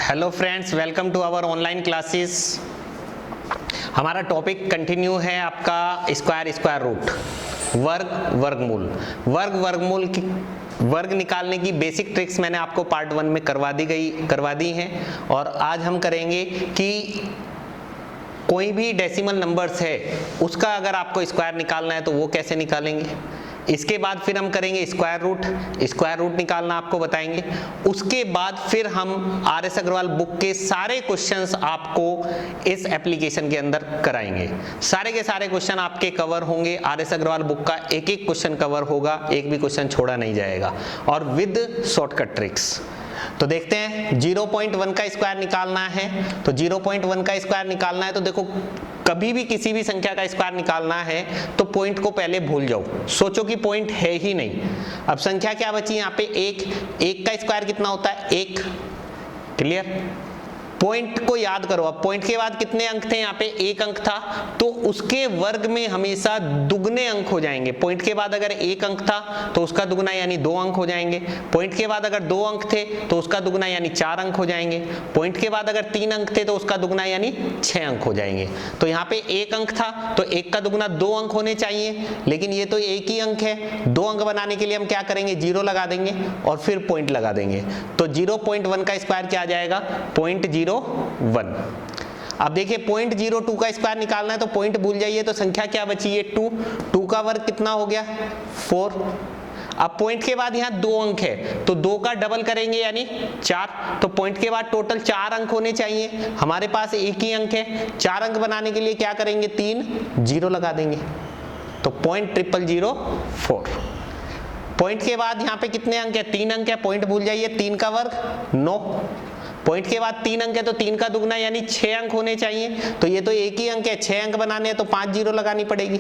Hello friends, welcome to our online classes. हमारा topic continue है आपका स्क्वायर रूट, वर्गमूल की वर्ग निकालने की बेसिक ट्रिक्स मैंने आपको पार्ट 1 में करवा दी हैं। और आज हम करेंगे कि कोई भी डेसिमल नंबर्स है उसका अगर आपको स्क्वायर निकालना है तो वो कैसे निकालेंगे। इसके बाद फिर हम करेंगे स्क्वायर रूट निकालना आपको बताएंगे। उसके बाद फिर हम आर.एस. अग्रवाल बुक के सारे क्वेश्चंस आपको इस एप्लीकेशन के अंदर कराएंगे। सारे के सारे क्वेश्चन आपके कवर होंगे। आर.एस. अग्रवाल बुक का एक एक क्वेश्चन कवर होगा, एक भी क्वेश्चन छोड़ा नहीं जाएगा, और विद शॉर्टकट ट्रिक्स। तो देखते हैं 0.1 का स्क्वायर निकालना है। तो 0.1 का स्क्वायर निकालना है तो देखो, कभी भी किसी भी संख्या का स्क्वायर निकालना है तो पॉइंट को पहले भूल जाओ, सोचो कि पॉइंट है ही नहीं। अब संख्या क्या बची यहाँ पे, एक का स्क्वायर कितना होता है, 1। क्लियर? पॉइंट को याद करो। अब पॉइंट के बाद कितने अंक थे, यहाँ पे 1 अंक था, तो उसके वर्ग में हमेशा दुगने अंक हो जाएंगे। पॉइंट के बाद अगर 1 अंक था तो उसका दुगना यानी 2 अंक हो जाएंगे। पॉइंट के बाद अगर 2 अंक थे तो उसका दुगना यानी 4 अंक हो जाएंगे। पॉइंट के बाद अगर 3 अंक थे तो उसका दुगना यानी 6 अंक हो जाएंगे। तो यहाँ पे 1 अंक था तो 1 का दुगना 2 अंक होने चाहिए, लेकिन ये तो 1 ही अंक है। 2 अंक बनाने के लिए हम क्या करेंगे, 0 लगा देंगे और फिर पॉइंट लगा देंगे। तो 0.1 का स्क्वायर क्या आ जाएगा, 0.01। अब देखिए 0.02 का स्क्वायर निकालना है तो पॉइंट भूल जाइए, तो संख्या क्या बची है, 2 का वर्ग कितना हो गया, 4। अब पॉइंट के बाद यहाँ 2 अंक है तो 2 का डबल करेंगे यानी 4। तो पॉइंट के बाद टोटल 4 अंक होने चाहिए, हमारे पास 1 ही अंक है। 4 अंक बनाने के लिए क्या करेंगे, 3 0 लगा देंगे, तो 0.0004। पॉइंट के बाद यहाँ पे कितने अंक है, 3 अंक है, पॉइंट भूल जाइए, 3 का वर्ग 9। पॉइंट के बाद 3 अंक है तो 3 का दुगना यानी 6 अंक होने चाहिए। तो ये तो 1 ही अंक है, 6 अंक बनाने हैं तो 5 0 लगानी पड़ेगी।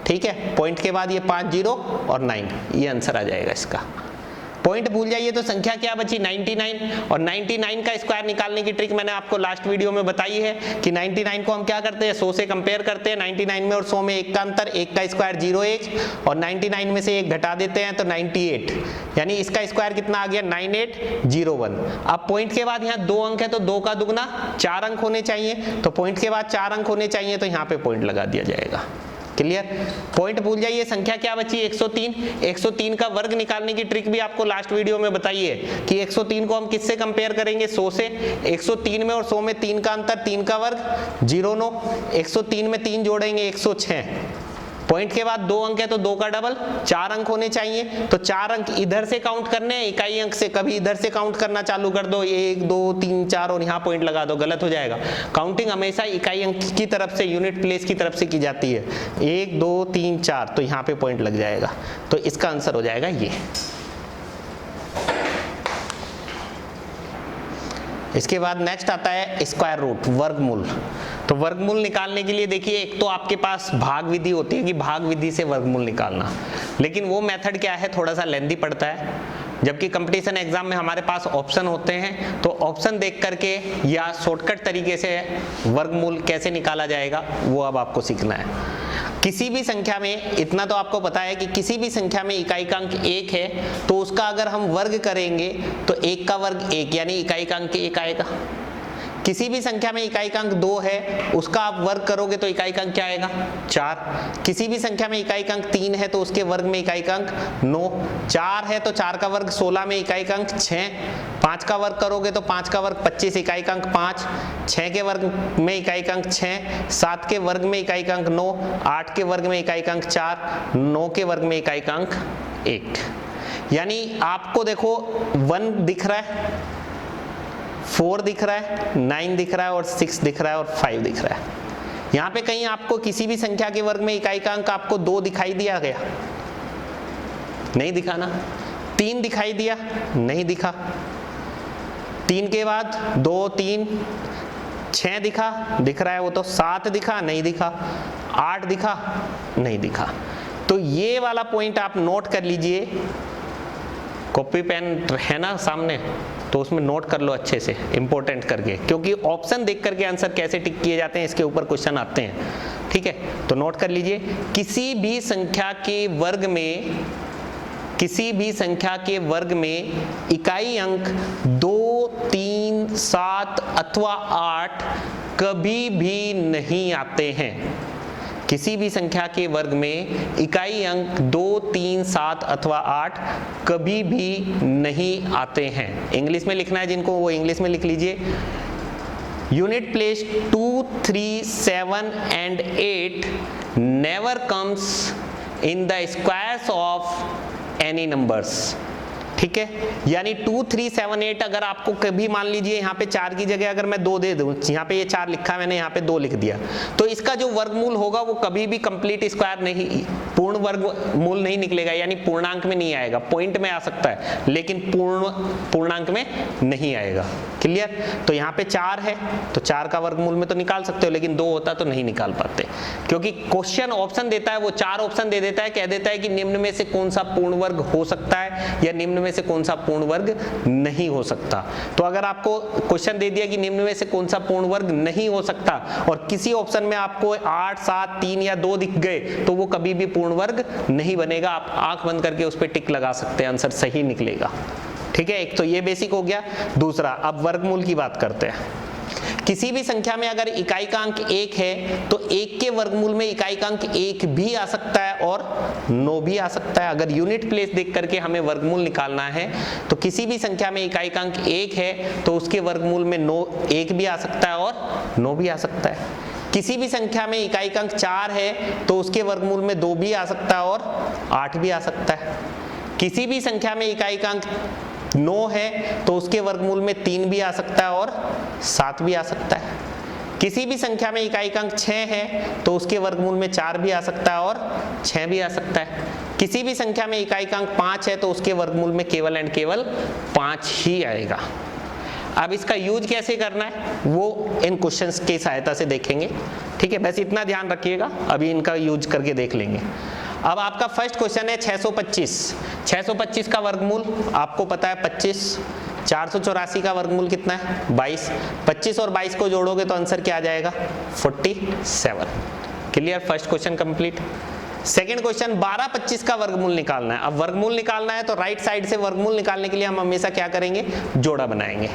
ठीक है, पॉइंट के बाद ये 5 0 और 9, ये आंसर आ जाएगा इसका। पॉइंट भूल जाइए तो संख्या क्या बची, 99। और 99 का स्क्वायर निकालने की ट्रिक मैंने आपको लास्ट वीडियो में बताई है कि 99 को हम क्या करते हैं, 100 से कंपेयर करते हैं। 99 में और 100 में 1 का अंतर, 1 का स्क्वायर 01, और 99 में से 1 घटा देते हैं तो 98, यानी इसका स्क्वायर कितना आ गया, 9801। अब पॉइंट के बाद यहाँ 2 अंक है तो 2 का दुगना 4 अंक होने चाहिए, तो पॉइंट के बाद 4 अंक होने चाहिए तो यहाँ पे पॉइंट लगा दिया जाएगा। क्लियर? पॉइंट भूल जाइए, संख्या क्या बची, 103। 103 का वर्ग निकालने की ट्रिक भी आपको लास्ट वीडियो में बताई है कि 103 को हम किससे कंपेयर करेंगे, 100 से। 103 में और 100 में 3 का अंतर, 3 का वर्ग 09। 103 में 3 जोड़ेंगे 106। पॉइंट के बाद 2 अंक है तो 2 का डबल 4 अंक होने चाहिए, तो 4 अंक इधर से काउंट करने हैं, इकाई अंक से। कभी इधर से काउंट करना चालू कर दो, 1 2 3 4 और यहाँ पॉइंट लगा दो, गलत हो जाएगा। काउंटिंग हमेशा इकाई अंक की तरफ से, यूनिट प्लेस की तरफ से की जाती है। 1 2 3 4, तो यहाँ पे पॉइंट लग जाएगा, तो इसका आंसर हो जाएगा ये। इसके बाद नेक्स्ट आता है स्क्वायर रूट, वर्गमूल। तो वर्गमूल निकालने के लिए देखिए, एक तो आपके पास भाग विधि होती है कि भाग विधि से वर्गमूल निकालना, लेकिन वो मेथड क्या है, थोड़ा सा लेंथी पड़ता है। जबकि कंपटीशन एग्जाम में हमारे पास ऑप्शन होते हैं, तो ऑप्शन देख करके या शॉर्टकट तरीके से वर्गमूल कैसे निकाला जाएगा वो अब आपको सीखना है। किसी भी संख्या में, इतना तो आपको पता है कि किसी भी संख्या में इकाई का अंक 1 है तो उसका अगर हम वर्ग करेंगे तो 1 का वर्ग 1 यानी इकाई का अंक 1 आएगा। किसी भी संख्या में इकाई का अंक 2 है, उसका आप वर्ग करोगे तो इकाई का अंक क्या आएगा, 4। किसी भी संख्या में इकाई का अंक 3 है तो उसके वर्ग में इकाई का अंक 9। 4 है तो 4 का वर्ग 16 में इकाई का अंक 6। 5 का वर्ग करोगे तो 5 का वर्ग 25, इकाई का अंक 5। 6 के वर्ग में इकाई का अंक 6। 7 के वर्ग में इकाई का अंक 9। 8 के वर्ग में इकाई का अंक 4। 9 के वर्ग में इकाई का अंक 1। यानी आपको देखो 1 दिख रहा है, 4 दिख रहा है, 9 दिख रहा है और 6 दिख रहा है और 5 दिख रहा है। यहाँ पे कहीं आपको किसी भी संख्या के वर्ग में इकाई का अंक आपको 2 दिखाई दिया गया, नहीं दिखा ना। 3 दिखाई दिया, नहीं दिखा। 3 के बाद 2 3 6 दिखा, दिख रहा है वो तो। 7 दिखा, नहीं दिखा। 8 दिखा, नहीं दिखा। तो ये वाला पॉइंट आप नोट कर लीजिए, कॉपी पेन है ना सामने, तो उसमें नोट कर लो अच्छे से, इंपॉर्टेंट करके, क्योंकि ऑप्शन देख करके आंसर कैसे टिक किए जाते हैं इसके ऊपर क्वेश्चन आते हैं। ठीक है, तो नोट कर लीजिए, किसी भी संख्या के वर्ग में किसी भी संख्या के वर्ग में इकाई अंक 2, 3, 7 अथवा 8 कभी भी नहीं आते हैं। किसी भी संख्या के वर्ग में इकाई अंक 2, 3, 7 अथवा 8 कभी भी नहीं आते हैं। इंग्लिश में लिखना है जिनको, वो इंग्लिश में लिख लीजिए। Unit place 2, 3, 7 and 8 never comes in the squares of any numbers। ठीक है, यानी 2, 3, 7, 8 अगर आपको कभी मान लीजिए यहाँ पे 4 की जगह अगर मैं 2 दे दूं, यहाँ पे ये 4 लिखा है मैंने, यहाँ पे 2 लिख दिया, तो इसका जो वर्गमूल होगा वो कभी भी कंप्लीट स्क्वायर नहीं, पूर्ण वर्गमूल नहीं निकलेगा, यानी पूर्णांक में नहीं आएगा। पॉइंट में आ सकता है लेकिन पूर्णांक में नहीं आएगा। क्लियर? तो यहाँ पे 4 है तो 4 का वर्गमूल में तो निकाल सकते हो, लेकिन 2 होता तो नहीं निकाल पाते, क्योंकि क्वेश्चन ऑप्शन देता है, वो 4 ऑप्शन दे देता है, कह देता है कि निम्न में से कौन सा पूर्ण वर्ग हो सकता है या निम्न में से कौन सा पूर्ण वर्ग नहीं हो सकता। तो अगर आपको क्वेश्चन दे दिया कि निम्न में से कौन सा पूर्ण वर्ग नहीं हो सकता और किसी ऑप्शन में आपको 8, 7, 3 या 2 दिख गए तो वो कभी भी पूर्ण वर्ग नहीं बनेगा। आप आंख बंद करके उस पर टिक लगा सकते हैं, आंसर सही निकलेगा। ठीक है, एक तो ये बेसिक हो गया। दूसरा, अब वर्गमूल की बात करते हैं। किसी भी संख्या में अगर इकाई का अंक 1 है तो 1 के वर्गमूल में इकाई का अंक 1 भी आ सकता है और 9 भी आ सकता है। अगर यूनिट प्लेस देख करके हमें वर्गमूल निकालना है तो किसी भी संख्या में इकाई का अंक 1 है तो उसके वर्गमूल में 1 भी आ सकता है और 9 भी आ सकता है। किसी भी संख्या में इकाई का अंक 4 है तो उसके वर्गमूल में 2 भी आ सकता है और 8 भी आ सकता है। किसी भी संख्या में इकाई का अंक 9 है तो उसके वर्गमूल में 3 भी आ सकता है और 7 भी आ सकता है। किसी भी संख्या में इकाई का अंक 6 है तो उसके वर्गमूल में 4 भी आ सकता है और 6 भी आ सकता है। किसी भी संख्या में इकाई का अंक 5 है तो उसके वर्गमूल में केवल एंड केवल 5 ही आएगा। अब इसका यूज कैसे करना है वो इन क्वेश्चंस की सहायता से देखेंगे। ठीक है, बस इतना ध्यान रखिएगा, अभी इनका यूज करके देख लेंगे। अब आपका फर्स्ट क्वेश्चन है 625। 625 का वर्गमूल आपको पता है 25। 484 का वर्गमूल कितना है 22। 25 और 22 को जोड़ोगे तो आंसर क्या आ जाएगा 47। Clear, first question complete. Second question 12, 25 का वर्गमूल निकालना है। अब वर्गमूल निकालना है तो राइट साइड से वर्गमूल निकालने के लिए हम हमेशा क्या करेंगे, जोड़ा बनाएंगे।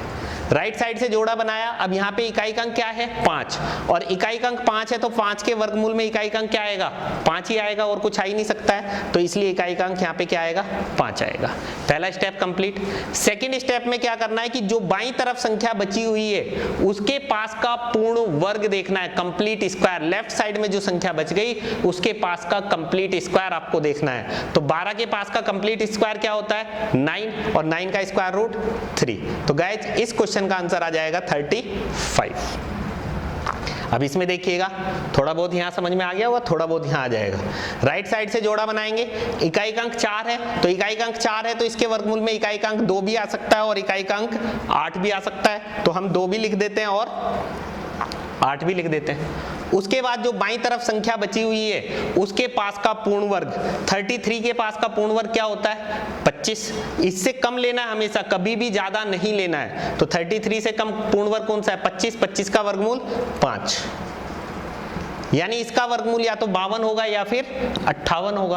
राइट साइड से जोड़ा बनाया। अब यहाँ पे इकाई का अंक क्या है 5 और इकाई का अंक 5 है तो 5 के वर्गमूल में इकाई का अंक क्या आएगा 5 ही आएगा और कुछ आ ही नहीं सकता है, तो इसलिए इकाई का अंक यहाँ पे क्या आएगा 5 आएगा। पहला स्टेप कंप्लीट। सेकंड स्टेप में क्या करना है कि जो बाईं तरफ संख्या बची हुई है उसके पास का पूर्ण वर्ग देखना है, कंप्लीट स्क्वायर। लेफ्ट साइड में जो संख्या बच गई उसके पास का कंप्लीट स्क्वायर आपको देखना है। तो 12 के पास का कंप्लीट स्क्वायर क्या होता है 9 और 9 का स्क्वायर रूट 3। तो गाइस इस क्वेश्चन का आंसर आ जाएगा 35। अब इसमें देखिएगा थोड़ा बहुत यहां समझ में आ गया होगा, थोड़ा बहुत यहां आ जाएगा। राइट साइड से जोड़ा बनाएंगे। इकाई का अंक 4 है तो इकाई का अंक 4 है तो इसके वर्गमूल में इकाई का अंक 2 भी आ सकता है और इकाई का अंक 8 भी आ सकता है, तो हम 2 भी लिख देते हैं और 8 भी लिख देते हैं। उसके बाद जो बाईं तरफ संख्या बची हुई है उसके पास का पूर्ण वर्ग 33 के पास का पूर्ण वर्ग क्या होता है 25। इससे कम लेना है हमेशा, कभी भी ज्यादा नहीं लेना है। तो 33 से कम पूर्ण वर्ग कौन सा है 25। 25 का वर्गमूल 5, यानी इसका वर्गमूल या तो 52 होगा या फिर 58 होगा।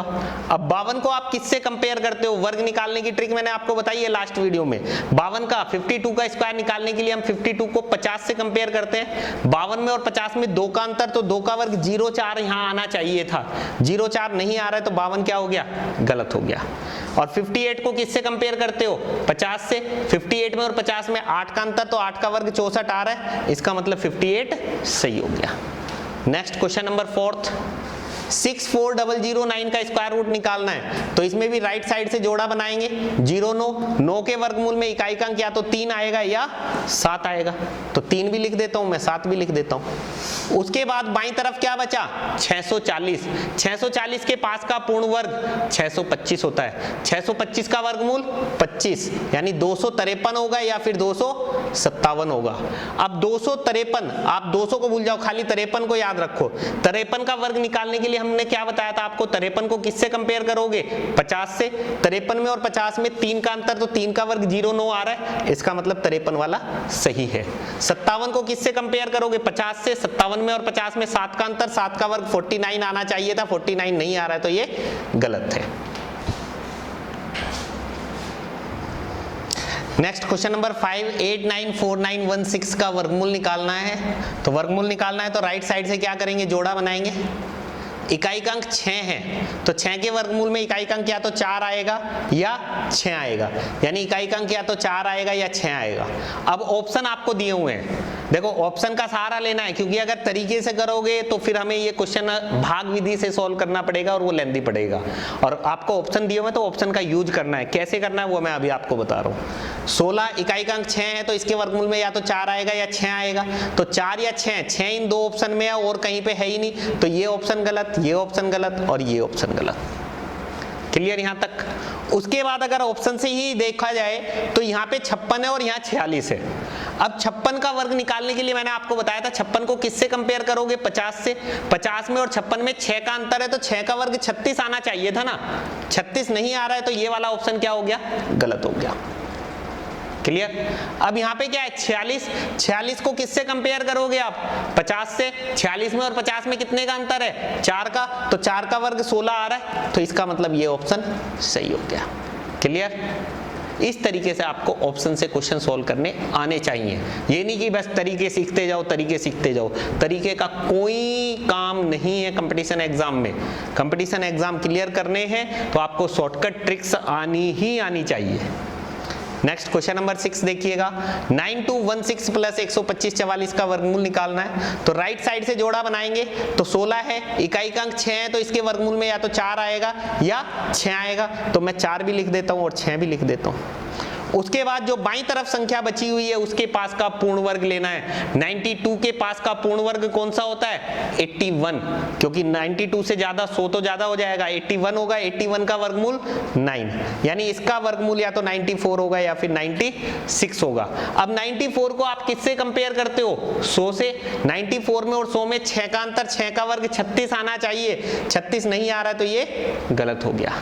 अब 52 को आप किससे कंपेयर करते हो, वर्ग निकालने की ट्रिक मैंने आपको बताई है लास्ट वीडियो में। 52 का 52 का स्क्वायर निकालने के लिए हम 52 को 50 से कंपेयर करते हैं। 52 में और 50 में 2 का अंतर, तो 2 का वर्ग 0,4 यहाँ आना चाहिए था, 0,4 नहीं आ रहा है तो 52 क्या हो गया गलत हो गया। और 58 को किससे कंपेयर करते हो 50 से। 58 में और 50 में 8 का अंतर, तो 8 का वर्ग 64 आ रहा है, इसका मतलब 58 सही हो गया। नेक्स्ट क्वेश्चन नंबर 4, 64009 का स्क्वायर रूट निकालना है। तो इसमें भी राइट साइड से जोड़ा बनाएंगे। 0, 9 के वर्गमूल में इकाई का अंक या तो 3 आएगा या 7 आएगा, तो 3 भी लिख देता हूं मैं, 7 भी लिख देता हूं। उसके बाद बाईं तरफ क्या बचा 640। 640 के पास का पूर्ण वर्ग 625 होता है। 625 का वर्गमूल 25, यानी 253 होगा या फिर 257 होगा। अब 253, आप 200 को भूल जाओ, खाली 53 को याद रखो। 53 का वर्ग निकालने के लिए हमने क्या बताया था आपको, 53 को किससे कंपेयर करोगे 50 से। 53 में और 50 में 3 का अंतर, तो 3 का वर्ग 0,9 आ रहा है, इसका मतलब 53 वाला सही है। 57 को किससे कंपेयर करोगे 50 से। 57 में और 50 में 7 का अंतर, 7 का वर्ग 49 आना चाहिए था, 49 नहीं आ रहा है, तो ये गलत है। नेक्स्ट क्वेश्चन नंबर 5, 894916 का वर्गमूल निकालना है। तो वर्गमूल निकालना है तो राइट साइड से क्या करेंगे, जोड़ा बनाएंगे। इकाई का अंक 6 है तो 6 के वर्गमूल में इकाई का अंक या तो 4 आएगा या 6 आएगा, यानी इकाई का अंक या तो 4 आएगा या 6 आएगा। अब ऑप्शन आपको दिए हुए हैं, देखो ऑप्शन का सहारा लेना है, क्योंकि अगर तरीके से करोगे तो फिर हमें ये क्वेश्चन भाग विधि से सॉल्व करना पड़ेगा और वो लेंथी पड़ेगा। और आपको ऑप्शन दिए हुए तो ऑप्शन का यूज करना है, कैसे करना है वो मैं अभी आपको बता रहा हूँ। 16 इकाई का अंक 6 है तो इसके वर्गमूल में या तो 4 आएगा या 6 आएगा, तो 4 या 6 इन दो ऑप्शन में है और कहीं पे है ही नहीं, तो ये ऑप्शन गलत, ये ऑप्शन गलत और ये ऑप्शन गलत। क्लियर यहां तक। उसके बाद अगर ऑप्शन से ही देखा जाए तो यहाँ पे 56 है और यहाँ 46 है। अब 56 का वर्ग निकालने के लिए मैंने आपको बताया था 56 को किससे कंपेयर करोगे, 50 से। 50 में और 56 में 6 का अंतर है तो 6 का वर्ग 36 आना चाहिए था ना, 36 नहीं आ रहा है तो ये वाला ऑप्शन क्या हो गया, गलत हो गया। क्लियर। अब यहाँ पे क्या है 46 को किससे कंपेयर करोगे आप, 50 से। 46 में और 50 में कितने का अंतर है, 4 का, तो 4 का वर्ग 16 आ रहा है, तो इसका मतलब ये ऑप्शन सही हो गया। क्लियर। इस तरीके से आपको ऑप्शन से क्वेश्चन सॉल्व करने आने चाहिए, ये नहीं कि बस तरीके सीखते जाओ, तरीके सीखते जाओ। तरीके का कोई काम नहीं है कंपटीशन एग्जाम में। कंपटीशन एग्जाम क्लियर करने हैं तो आपको शॉर्टकट ट्रिक्स आनी ही आनी चाहिए। नेक्स्ट क्वेश्चन नंबर 6 देखिएगा, 9216 प्लस 125 44 का वर्गमूल निकालना है। तो राइट साइड से जोड़ा बनाएंगे तो 16 है, इकाई का अंक 6 है तो इसके वर्गमूल में या तो 4 आएगा या 6 आएगा, तो मैं 4 भी लिख देता हूं और 6 भी लिख देता हूं। उसके बाद जो बाईं तरफ संख्या बची हुई है उसके पास का पूर्ण वर्ग लेना है। 92 के पास का पूर्ण वर्ग कौन सा होता है, 81, क्योंकि 92 से ज्यादा 100 तो ज्यादा हो जाएगा, 81 होगा, 81 का वर्गमूल 9, यानी इसका वर्गमूल या तो 94 होगा या फिर 96 होगा। अब 94 को आप किससे कंपेयर करते हो, 100 से। 94 में और 100 में 6 का अंतर, 6 का वर्ग 36 आना चाहिए, 36 नहीं आ रहा है तो ये गलत हो गया।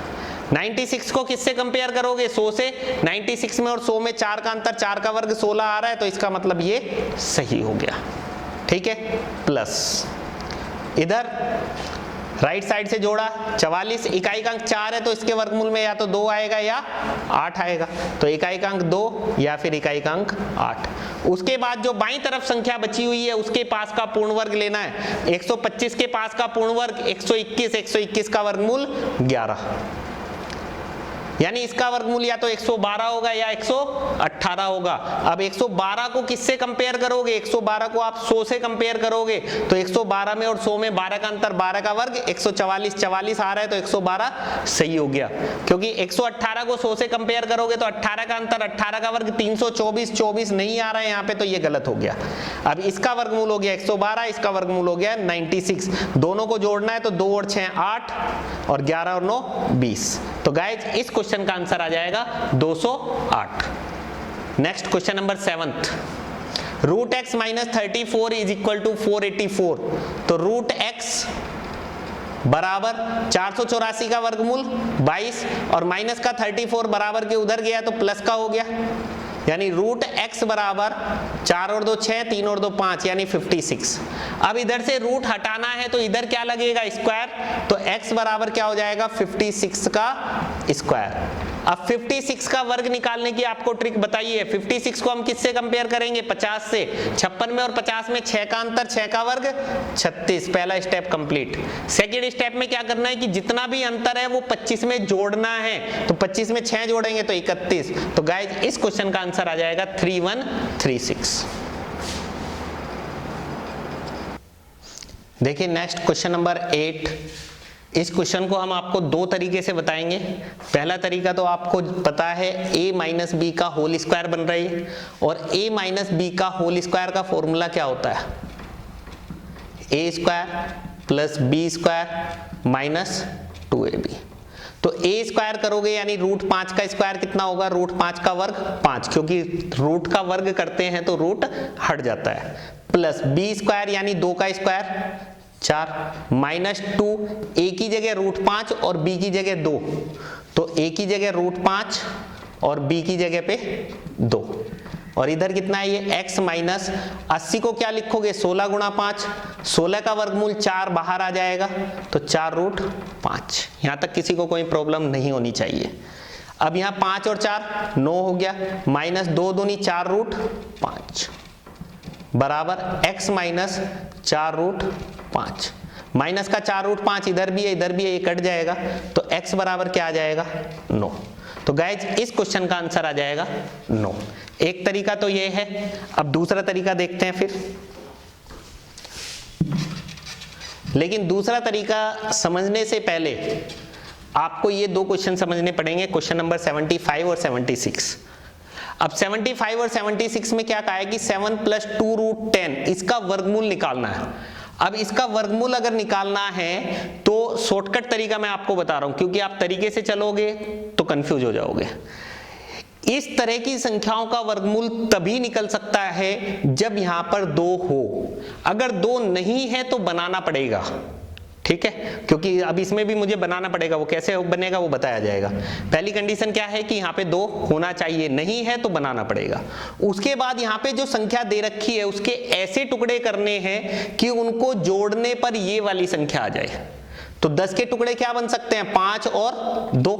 96 को किससे कंपेयर करोगे, 100 से। 96 में और 100 में 4 का अंतर, 4 का वर्ग 16 आ रहा है तो इसका मतलब ये सही हो गया। ठीक है। प्लस इधर राइट साइड से जोड़ा 44, इकाई का अंक 4 है तो इसके वर्गमूल में या तो 2 आएगा या 8 आएगा, तो इकाई का अंक 2 या फिर इकाई का अंक 8। उसके बाद जो बाईं तरफ संख्या बची हुई है उसके पास का पूर्ण वर्ग लेना है। 125 के पास का पूर्ण वर्ग 121, 121 का वर्गमूल 11, यानी इसका वर्गमूल या तो 112 होगा या 118 होगा। अब 112 को किससे कंपेयर करोगे, 112 को आप 100 से कंपेयर करोगे तो 112 में और 100 में 12 का अंतर, 12 का वर्ग 144, 44 आ रहा है तो 112 सही हो गया। क्योंकि 118 को 100 से कंपेयर करोगे तो 18 का अंतर, 18 का वर्ग 324, 24 नहीं आ रहा है यहाँ पे तो ये गलत हो गया। अब इसका वर्गमूल हो गया 112, इसका वर्गमूल हो गया 96, दोनों को जोड़ना है तो 2 और 6 8 और 11 और 9 20, तो गाइज इस क्वेश्चन का आंसर आ जाएगा 208। Next question number 7, root x minus 34 is equal to 484। तो रूट एक्स बराबर 484 का वर्गमूल 22 और माइनस का 34 बराबर के उधर गया तो प्लस का हो गया, यानी रूट x बराबर 4 और 2 6, 3 और 2 5, यानी 56। अब इधर से रूट हटाना है तो इधर क्या लगेगा, स्क्वायर, तो x बराबर क्या हो जाएगा 56 का स्क्वायर। अब 56 का वर्ग निकालने की आपको ट्रिक बताइए। 56 को हम किससे कंपेयर करेंगे, 50 से। 56 में और 50 में 6 का अंतर, 6 का वर्ग 36, पहला स्टेप कंप्लीट। सेकेंड स्टेप में क्या करना है कि जितना भी अंतर है वो 25 में जोड़ना है, तो 25 में 6 जोड़ेंगे तो 31। तो गाइज इस क्वेश्चन का आंसर आ जाएगा 3136। देखिए नेक्स्ट क्वेश्चन नंबर 8। इस क्वेश्चन को हम आपको दो तरीके से बताएंगे। पहला तरीका तो आपको पता है, a माइनस बी का होल स्क्वायर बन रही है, और a माइनस बी का होल स्क्वायर का फॉर्मूला क्या होता है, a square plus b square minus 2ab। तो a स्क्वायर करोगे यानी रूट 5 का स्क्वायर कितना होगा, रूट 5 का वर्ग 5, क्योंकि रूट का वर्ग करते हैं तो रूट हट जाता है, प्लस बी स्क्वायर यानी 2 का स्क्वायर 4, माइनस 2, a की जगह रूट 5 और b की जगह 2, तो a की जगह रूट 5 और b की जगह पे 2, और इधर कितना है ये x माइनस 80 को क्या लिखोगे 16 गुणा 5, 16 का वर्गमूल 4 बाहर आ जाएगा तो 4 रूट 5। यहां तक किसी को कोई प्रॉब्लम नहीं होनी चाहिए। अब यहाँ 5 और 4 9 हो गया, माइनस 2 दूनी 4 रूट 5 बराबर x माइनस 4 रूट 5। माइनस का 4 रूट 5 इधर भी है इधर भी है, ये कट जाएगा, तो x बराबर क्या आ जाएगा 9। तो गाइज इस क्वेश्चन का आंसर आ जाएगा 9। एक तरीका तो ये है। अब दूसरा तरीका देखते हैं फिर, लेकिन दूसरा तरीका समझने से पहले आपको ये दो क्वेश्चन समझने पड़ेंगे, क्वेश्चन नंबर 75 और 76। अब 75 और 76 में क्या कहा है कि 7 + 2 रूट 10 इसका वर्गमूल निकालना है। अब इसका वर्गमूल अगर निकालना है तो शॉर्टकट तरीका मैं आपको बता रहा हूं, क्योंकि आप तरीके से चलोगे तो कंफ्यूज हो जाओगे। इस तरह की संख्याओं का वर्गमूल तभी निकल सकता है जब यहां पर 2 हो। अगर 2 नहीं है तो बनाना पड़ेगा, ठीक है, क्योंकि अब इसमें भी मुझे बनाना पड़ेगा। वो कैसे बनेगा वो बताया जाएगा। पहली कंडीशन क्या है कि यहाँ पे 2 होना चाहिए, नहीं है तो बनाना पड़ेगा। उसके बाद यहाँ पे जो संख्या दे रखी है उसके ऐसे टुकड़े करने हैं कि उनको जोड़ने पर ये वाली संख्या आ जाए। तो 10 के टुकड़े क्या बन सकते हैं 5 और 2,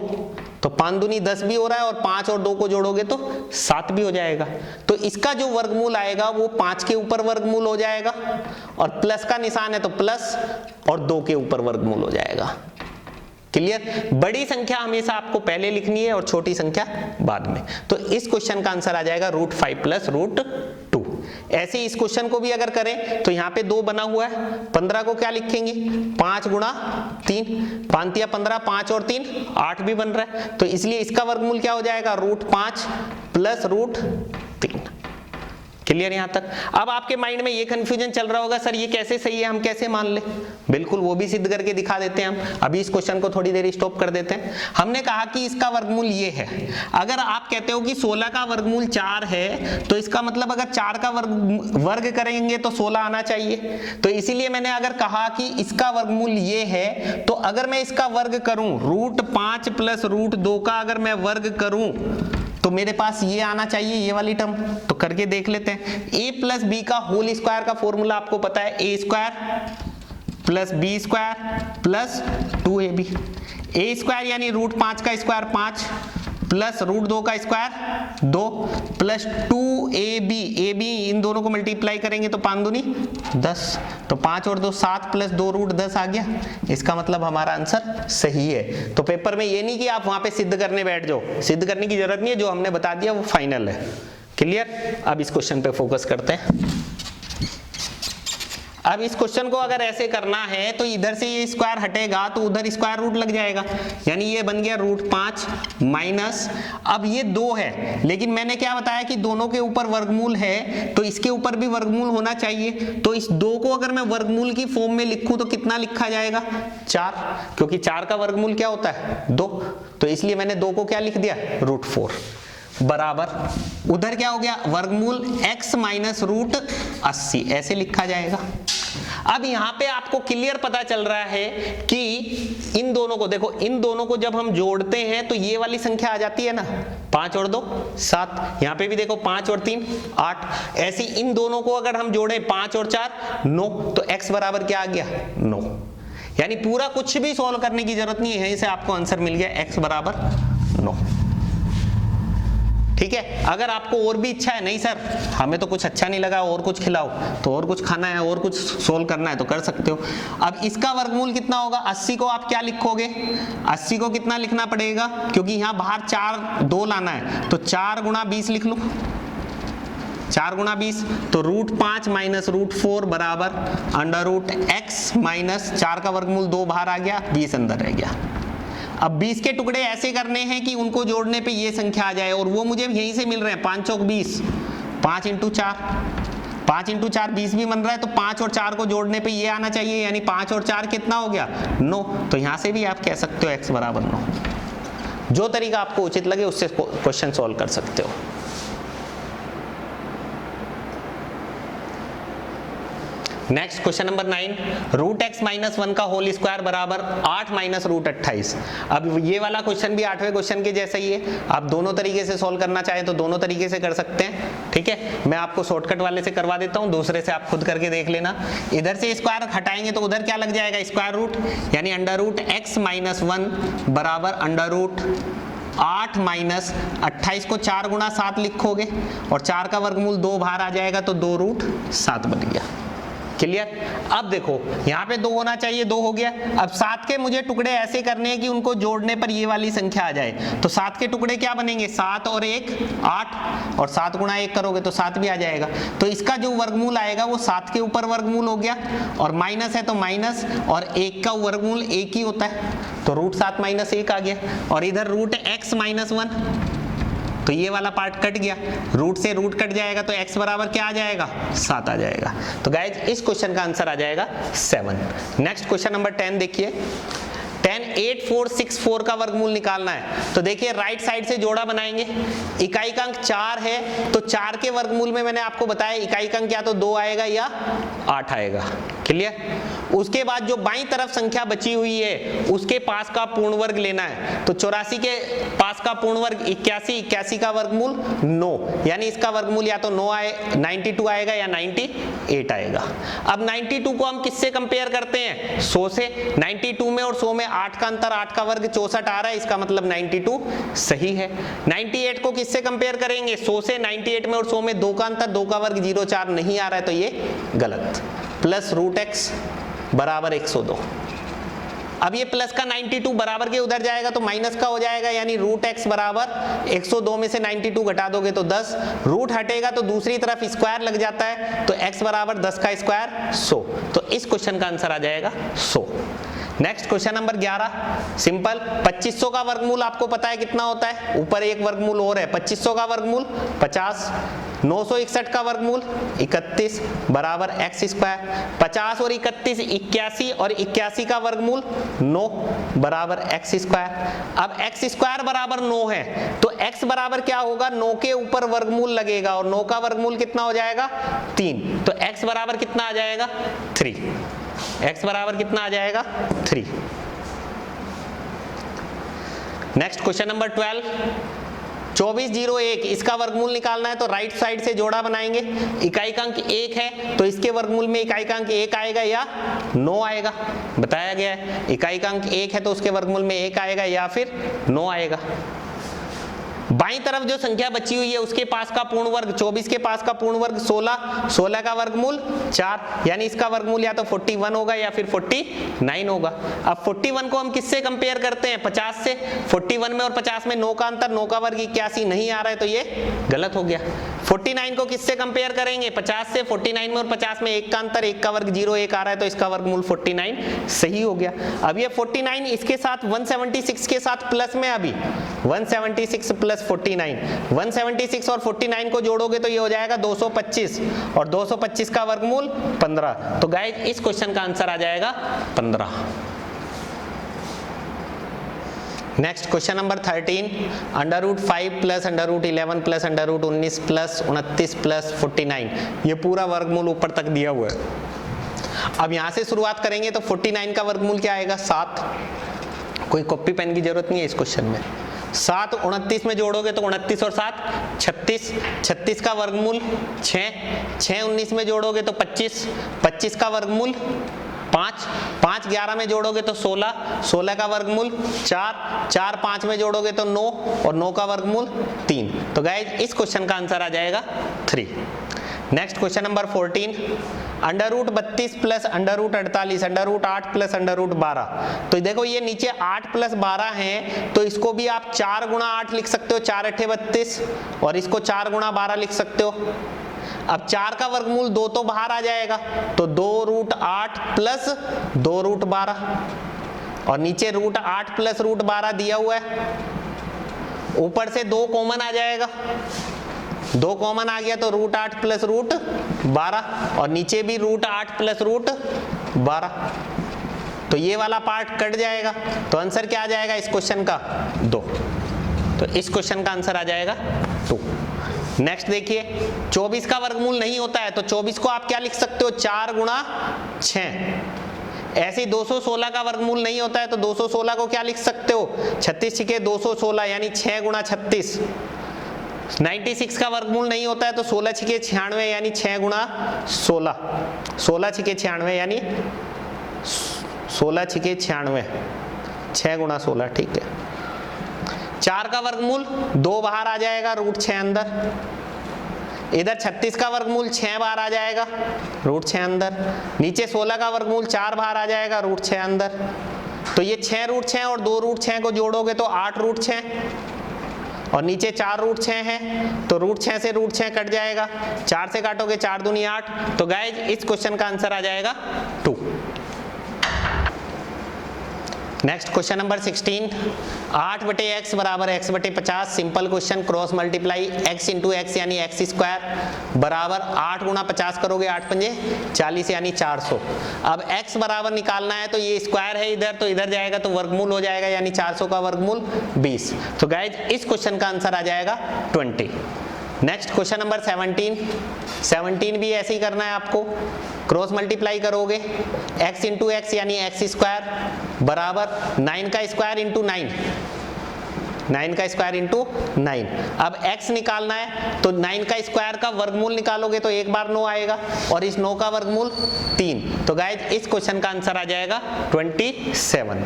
तो 5 दूनी 10 भी हो रहा है और 5 और 2 को जोड़ोगे तो 7 भी हो जाएगा। तो इसका जो वर्गमूल आएगा वो 5 के ऊपर वर्गमूल हो जाएगा, और प्लस का निशान है तो प्लस, और 2 के ऊपर वर्गमूल हो जाएगा। क्लियर? बड़ी संख्या हमेशा आपको पहले लिखनी है और छोटी संख्या बाद में। तो इस क्वेश्चन का आंसर आ जाएगा √5 + √2। ऐसे इस क्वेश्चन को भी अगर करें तो यहाँ पे 2 बना हुआ है, 15 को क्या लिखेंगे 5 × 3, 5 या 15, 5 और 3 8 भी बन रहा है। तो इसलिए इसका वर्गमूल क्या हो जाएगा √5 + √3। क्लियर यहां तक? अब आपके माइंड में ये कंफ्यूजन चल रहा होगा सर ये कैसे सही है, हम कैसे मान ले? बिल्कुल वो भी सिद्ध करके दिखा देते हैं हम। अभी इस क्वेश्चन को थोड़ी देर स्टॉप कर देते हैं। हमने कहा कि इसका वर्गमूल ये है। अगर आप कहते हो कि 16 का वर्गमूल 4 है तो इसका मतलब अगर 4 का वर्ग करेंगे तो 16 आना चाहिए। तो इसीलिए मैंने अगर कहा कि इसका वर्गमूल ये है, तो अगर मैं इसका वर्ग करूं √5 + √2 का अगर मैं वर्ग करूं तो मेरे पास ये आना चाहिए, ये वाली टर्म। तो करके देख लेते हैं। a + b का होल स्क्वायर का फॉर्मूला आपको पता है, a² + b² + 2ab। a² यानी √5 का स्क्वायर 5 प्लस √2 का स्क्वायर 2 प्लस 2ab, ab इन दोनों को मल्टीप्लाई करेंगे तो 5 दूनी 10, तो 5 और 2 7 प्लस 2 √10 आ गया। इसका मतलब हमारा आंसर सही है। तो पेपर में ये नहीं कि आप वहां पे सिद्ध करने बैठ जाओ, सिद्ध करने की जरूरत नहीं है, जो हमने बता दिया वो फाइनल है। क्लियर? अब इस क्वेश्चन पे फोकस करते हैं। अब इस क्वेश्चन को अगर ऐसे करना है तो इधर से ये स्क्वायर हटेगा तो उधर स्क्वायर रूट लग जाएगा, यानी ये बन गया √5 माइनस, अब ये 2 है, लेकिन मैंने क्या बताया कि दोनों के ऊपर वर्गमूल है तो इसके ऊपर भी वर्गमूल होना चाहिए। तो इस 2 को अगर मैं वर्गमूल की फॉर्म में लिखूं तो कितना लिखा जाएगा 4, क्योंकि 4 का वर्गमूल क्या होता है 2, तो इसलिए मैंने 2 को क्या लिख दिया √4 बराबर, उधर क्या हो गया वर्गमूल x माइनस √80, ऐसे लिखा जाएगा। अब यहां पे आपको क्लियर पता चल रहा है कि इन दोनों को देखो, इन दोनों को जब हम जोड़ते हैं तो ये वाली संख्या आ जाती है ना, 5 और 2 7, यहां पे भी देखो 5 और 3 8, ऐसी इन दोनों को अगर हम जोड़े 5 और 4 9, तो x बराबर क्या आ गया 9। यानी पूरा कुछ भी सॉल्व करने की जरूरत नहीं है, यहीं से आपको आंसर मिल गया x बराबर 9। ठीक है? अगर आपको और भी इच्छा है, नहीं सर हमें तो कुछ अच्छा नहीं लगा और कुछ खिलाओ, तो और कुछ खाना है और कुछ सोल्व करना है तो कर सकते हो। अब इसका वर्गमूल कितना होगा 80 को आप क्या लिखोगे, 80 को कितना लिखना पड़ेगा, क्योंकि यहां बाहर 4 2 लाना है, तो 4 × 20 लिख लो, 4 × 20, तो √5 माइनस √4 बराबर √x माइनस 4 का वर्गमूल 2 बाहर आ गया, 20 अंदर रह गया। अब 20 के टुकड़े ऐसे करने हैं कि उनको जोड़ने पे ये संख्या आ जाए, और वो मुझे यहीं से मिल रहे हैं 5 चौक 20, 5 × 4, 5 × 4 20 भी बन रहा है, तो 5 और 4 को जोड़ने पे ये आना चाहिए, यानी 5 और 4 कितना हो गया 9। तो यहां से भी आप कह सकते हो x बराबर 9। जो तरीका आपको उचित लगे उससे क्वेश्चन सॉल्व कर सकते हो। Next question number 9, √x minus 1 का होल स्क्वायर बराबर 8 माइनस √28। अब ये वाला क्वेश्चन भी 8वें क्वेश्चन के जैसा ही है, आप दोनों तरीके से सॉल्व करना चाहें तो दोनों तरीके से कर सकते हैं। ठीक है, मैं आपको शॉर्टकट वाले से करवा देता हूं, दूसरे से आप खुद करके देख लेना। इधर से स्क्वायर हटाएंगे तो उधर क्या लग जाएगा स्क्वायर रूट, यानी √x माइनस 1 बराबर 8 माइनस 28 को 4 गुणा 7 लिखोगे और 4 का वर्गमूल 2 बाहर आ जाएगा तो 2√7 बन गया। क्लियर? अब देखो यहाँ पे 2 होना चाहिए, 2 हो गया। अब 7 के मुझे टुकड़े ऐसे करने हैं कि उनको जोड़ने पर ये वाली संख्या आ जाए। तो 7 के टुकड़े क्या बनेंगे? 7 और 1 8, और 7 गुणा 1 करोगे तो 7 भी आ जाएगा। तो इसका जो वर्गमूल आएगा वो 7 के ऊपर वर्गमूल हो गया, और माइनस है तो माइनस, और 1 का वर्गमूल 1 ही होता है, तो √7 माइनस 1 आ गया। और इधर √x माइनस 1, तो ये वाला पार्ट कट गया, रूट से रूट कट जाएगा तो x बराबर क्या आ जाएगा? 7 आ जाएगा। तो गाइज इस क्वेश्चन का आंसर आ जाएगा 7। नेक्स्ट क्वेश्चन नंबर 10 देखिए। 10 8 4 6 4 का वर्गमूल निकालना है। तो देखिए राइट साइड से जोड़ा बनाएंगे। इकाई का अंक 4 है, तो 4 के वर्गमूल में मैंने आपको बताया इकाई का अंक या तो 2 आएगा या 8 आएगा। क्लियर? उसके बाद जो बाईं तरफ संख्या बची हुई है उसके पास का पूर्ण वर्ग लेना है। तो 84 के पास का पूर्ण वर्ग 81, 81 का वर्गमूल 9, यानी इसका वर्गमूल या तो 9 आए 92 आएगा या 98 आएगा। अब 92 को हम किससे कंपेयर करते हैं? 100 से। 92 में और 100 में 8 का अंतर, 8 का वर्ग 64 आ रहा है, इसका मतलब 92 सही है। 98 को किससे कंपेयर करेंगे? 100 से। 98 में और 100 में 2 का अंतर, 2 का वर्ग 0,4 नहीं आ रहा है, तो ये गलत। प्लस √x बराबर 102। अब ये प्लस का 92 बराबर के उधर जाएगा तो माइनस का हो जाएगा, यानी √x बराबर 102 में से 92 घटा दोगे तो 10, रूट हटेगा तो दूसरी तरफ स्क्वायर लग जाता है, तो x बराबर 10 का स्क्वायर 100। तो इस क्वेश्चन का आंसर आ जाएगा 100। Next question number 11, simple. 2500 का वर्गमूल आपको पता है कितना होता है? ऊपर एक वर्गमूल और है, 2500 का वर्गमूल 50, 961 का वर्गमूल 31 बराबर x स्क्वायर। 50 और 31 81, और 81 का वर्गमूल 9 बराबर x स्क्वायर। अब x स्क्वायर बराबर 9 है तो x बराबर क्या होगा? 9 के ऊपर वर्गमूल लगेगा, और 9 का वर्गमूल कितना हो जाएगा? 3, तो x बराबर कितना आ जाएगा? 3। x बराबर कितना आ जाएगा? 3। नेक्स्ट क्वेश्चन नंबर 12, 2401, इसका वर्गमूल निकालना है। तो राइट साइड से जोड़ा बनाएंगे। इकाई का अंक 1 है तो इसके वर्गमूल में इकाई का अंक 1 आएगा या 9 आएगा, बताया गया है। इकाई का अंक 1 है तो उसके वर्गमूल में 1 आएगा या फिर 9 आएगा। बाईं तरफ जो संख्या बची हुई है उसके पास का पूर्ण वर्ग, 24 के पास का पूर्ण वर्ग 16, 16 का वर्गमूल 4, यानी इसका वर्गमूल या तो 41 होगा या फिर 49 होगा। अब 41 को हम किससे कंपेयर करते हैं? 50 से। 41 में और 50 में 9 का अंतर, 9 का वर्ग 81 नहीं आ रहा है, तो ये गलत हो गया। 49 को किससे कंपेयर करेंगे? 50 से। 49 में और 50 में 1 का अंतर, 1 का वर्ग 0,1 आ रहा है, तो इसका वर्गमूल 49 सही हो गया। अब ये 49 इसके साथ 176 के साथ प्लस में, अभी 176 प्लस 49, 176 और 49 को जोड़ोगे तो ये हो जाएगा 225, और 225 का वर्गमूल 15। तो गाइस इस क्वेश्चन का आंसर आ जाएगा 15। Next question number 13, √5 plus √11 plus √19 plus 29 plus 49, ये पूरा वर्गमूल ऊपर तक दिया हुआ है। अब यहां से शुरुआत करेंगे तो 49 का वर्गमूल क्या आएगा? 7। कोई कॉपी पेन की जरूरत नहीं है इस क्वेश्चन में। 7 29 में जोड़ोगे तो 29 और 7 36, 36 का वर्गमूल 6, 6 19 में जोड़ोगे तो 25, 25 का वर्गमूल 5, 5 11 में जोड़ोगे तो 16, 16 का वर्गमूल 4, 4 5 में जोड़ोगे तो 9, और 9 का वर्गमूल 3। तो गाइज इस क्वेश्चन का आंसर आ जाएगा 3। Next question number 14, √32 plus √48, √8 plus √12। तो देखो ये नीचे 8 प्लस 12 है, तो इसको भी आप 4 गुणा 8 लिख सकते हो, 4 8 32, और इसको 4 गुणा 12 लिख सकते हो। अब 4 का वर्गमूल 2 तो बाहर आ जाएगा, तो 2√8 प्लस 2√12, और नीचे √8 प्लस √12 दिया हुआ है, ऊपर से 2 कॉमन आ जाएगा, 2 कॉमन आ गया तो √8 प्लस √12, और नीचे भी √8 प्लस √12, तो ये वाला पार्ट कट जाएगा। तो आंसर क्या आ जाएगा इस क्वेश्चन का? 2। तो इस क्वेश्चन का आंसर आ जाएगा 2। नेक्स्ट देखिए, 24 का वर्गमूल नहीं होता है तो 24 को आप क्या लिख सकते हो? 4 गुणा 6। ऐसे 216 का वर्गमूल नहीं होता है तो 216 को क्या लिख सकते हो? 36 छिके 216, यानी 6 गुणा 36। 96 का वर्गमूल नहीं होता है तो 16 छिके 96, यानी 6 गुणा 16, 16 छिके 96, यानी 16 छिके 96, 6 गुणा 16, ठीक है। 4 का वर्गमूल 2 बाहर आ जाएगा, √6 अंदर। इधर 36 का वर्गमूल 6 बाहर आ जाएगा, √6 अंदर। नीचे 16 का वर्गमूल 4 बाहर आ जाएगा, √6 अंदर। तो ये 6 √6 और 2 √6 को जोड़ोगे तो 8 √6, और नीचे 4 √6 है, तो √6 से √6 कट जाएगा, 4 से काटोगे 4 दूनी 8। तो गाइज इस क्वेश्चन का आंसर आ जाएगा 2। नेक्स्ट क्वेश्चन नंबर 16, 8/x बराबर x/50। Simple question, cross multiply x into x यानी x स्क्वायर बराबर 8 गुणा 50 करोगे 8 पंजे 40 यानी 400। अब x बराबर निकालना है तो ये स्क्वायर है इधर, तो इधर जाएगा तो वर्गमूल हो जाएगा, यानी 400 का वर्गमूल 20। तो गाइज इस क्वेश्चन का आंसर आ जाएगा 20। नेक्स्ट क्वेश्चन नंबर 17 भी ऐसे ही करना है आपको। क्रॉस मल्टीप्लाई करोगे x इंटू एक्स यानी x स्क्वायर बराबर 9 का स्क्वायर इंटू 9, 9 का स्क्वायर इंटू 9। अब x निकालना है तो 9 का स्क्वायर का वर्गमूल निकालोगे तो एक बार 9 आएगा, और इस 9 का वर्गमूल 3। तो गाइज इस क्वेश्चन का आंसर आ जाएगा 27।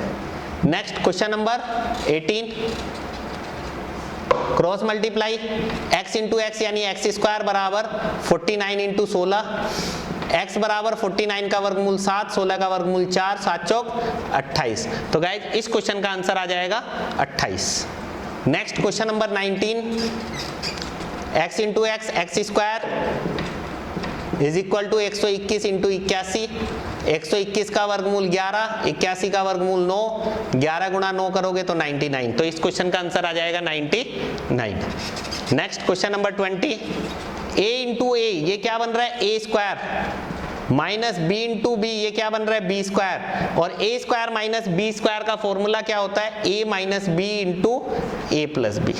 Next question number 18, cross multiply x into x यानी x स्क्वायर बराबर 49 इंटू 16, x बराबर 49 का वर्गमूल 7, 16 का वर्गमूल 4, 7 चौक 28। तो गाइज इस क्वेश्चन का आंसर आ जाएगा 28। Next question number 19, x into x square is equal to 121 into 81। 121 का वर्गमूल 11, 81 का वर्गमूल 9, 11 गुणा 9 करोगे तो 99। तो इस क्वेश्चन का आंसर आ जाएगा 99। Next question number 20, a into A, ये क्या बन रहा है a square minus B into B, ये क्या बन रहा है बी स्क्वायर। और a square minus B square का फॉर्मूला क्या होता है, a minus B into A plus B.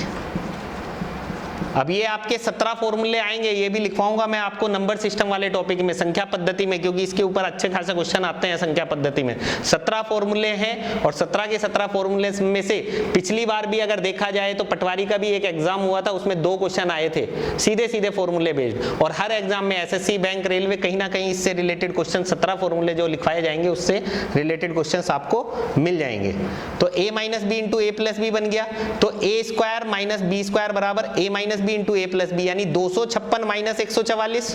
अब ये आपके 17 फॉर्मूले आएंगे, ये भी लिखवाऊंगा मैं आपको नंबर सिस्टम वाले टॉपिक में, संख्या पद्धति में, क्योंकि इसके ऊपर अच्छे खासे क्वेश्चन आते हैं संख्या पद्धति में। 17 फॉर्मूले हैं, और 17 के 17 फॉर्मूले में से पिछली बार भी अगर देखा जाए तो पटवारी का भी एक एग्जाम हुआ था, उसमें 2 क्वेश्चन आए थे सीधे सीधे फॉर्मूले बेस्ड। और हर एग्जाम में एसएससी, बैंक, रेलवे, कहीं ना कहीं इससे रिलेटेड क्वेश्चन 17 फॉर्मूले जो लिखवाए जाएंगे उससे रिलेटेड क्वेश्चन आपको मिल जाएंगे। तो a minus B into A plus b बन गया, तो a square minus B square बराबर a minus B into A plus b, यानी 256 माइनस 144,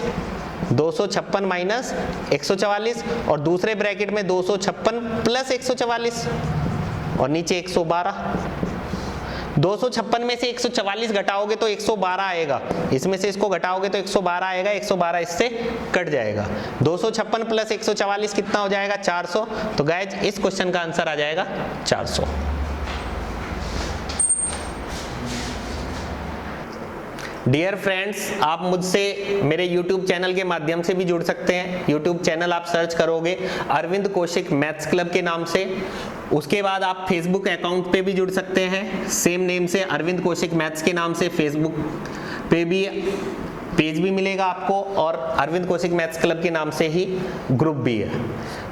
256 माइनस 144, और दूसरे ब्रैकेट में 256 प्लस 144, और नीचे 112। 256 में से 144 घटाओगे तो 112 आएगा, इसमें से इसको घटाओगे तो 112 आएगा, 112 इससे कट जाएगा। 256 प्लस 144 कितना हो जाएगा 400। तो गाइज इस क्वेश्चन का आंसर आ जाएगा 400। डियर फ्रेंड्स, आप मुझसे मेरे YouTube चैनल के माध्यम से भी जुड़ सकते हैं। YouTube चैनल आप सर्च करोगे अरविंद कौशिक मैथ्स क्लब के नाम से। उसके बाद आप फेसबुक अकाउंट पे भी जुड़ सकते हैं, सेम नेम से अरविंद कौशिक मैथ्स के नाम से फेसबुक पे भी पेज भी मिलेगा आपको, और अरविंद कौशिक मैथ्स क्लब के नाम से ही ग्रुप भी है।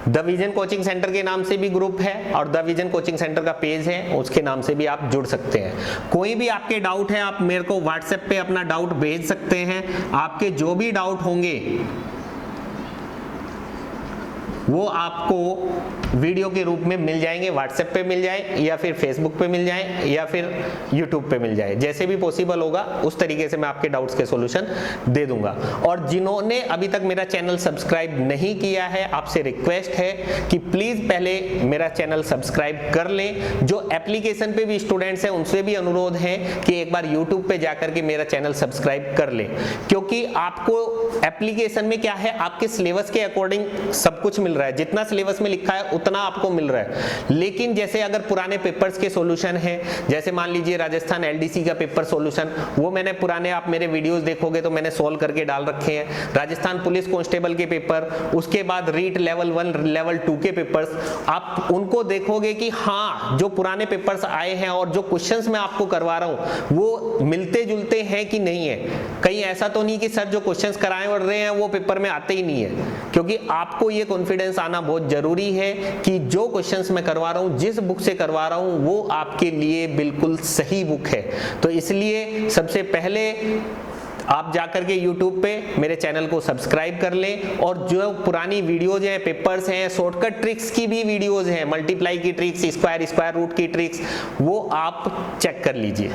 द विजन कोचिंग सेंटर के नाम से भी ग्रुप है, और द विजन कोचिंग सेंटर का पेज है, उसके नाम से भी आप जुड़ सकते हैं। कोई भी आपके डाउट है आप मेरे को व्हाट्सएप पे अपना डाउट भेज सकते हैं। आपके जो भी डाउट होंगे वो आपको वीडियो के रूप में मिल जाएंगे, व्हाट्सएप पे मिल जाए या फिर फेसबुक पे मिल जाए या फिर यूट्यूब पे मिल जाए, जैसे भी पॉसिबल होगा उस तरीके से मैं आपके डाउट्स के सॉल्यूशन दे दूंगा। और जिन्होंने अभी तक मेरा चैनल सब्सक्राइब नहीं किया है, आपसे रिक्वेस्ट है कि प्लीज पहले मेरा चैनल सब्सक्राइब कर लें। जो एप्लीकेशन पे भी स्टूडेंट्स हैं उनसे भी अनुरोध है कि एक बार यूट्यूब पे जाकर के मेरा चैनल सब्सक्राइब कर लें, क्योंकि आपको एप्लीकेशन में क्या है, आपके सिलेबस के अकॉर्डिंग सब कुछ मिल रहा है, जितना सिलेबस में लिखा है उतना आपको मिल रहा है। लेकिन जैसे अगर पुराने पेपर्स के सॉल्यूशन है, जैसे मान लीजिए राजस्थान एलडीसी का पेपर सॉल्यूशन, वो मैंने पुराने, आप मेरे वीडियोस देखोगे तो मैंने सॉल्व करके डाल रखे हैं। राजस्थान पुलिस कांस्टेबल के पेपर, उसके बाद रीट लेवल 1 लेवल 2 के पेपर्स, आप उनको देखोगे कि हाँ जो पुराने पेपर्स आए हैं और जो क्वेश्चंस मैं आपको करवा रहा हूं वो मिलते जुलते हैं कि नहीं है। कहीं ऐसा तो नहीं कि सर जो क्वेश्चंस कराए और रहे हैं वो पेपर में आते ही नहीं है, क्योंकि आपको ये कॉन्फिडेंस आना बहुत जरूरी है कि जो क्वेश्चंस मैं करवा रहा हूं, जिस बुक से करवा रहा हूं वो आपके लिए बिल्कुल सही बुक है। तो इसलिए सबसे पहले आप जाकर के YouTube पे मेरे चैनल को सब्सक्राइब कर लें, और जो पुरानी वीडियोज हैं, पेपर्स हैं, शॉर्टकट ट्रिक्स की भी वीडियोज हैं, मल्टीप्लाई की ट्रिक्स, स्क्वायर रूट की ट्रिक्स, वो आप चेक कर लीजिए।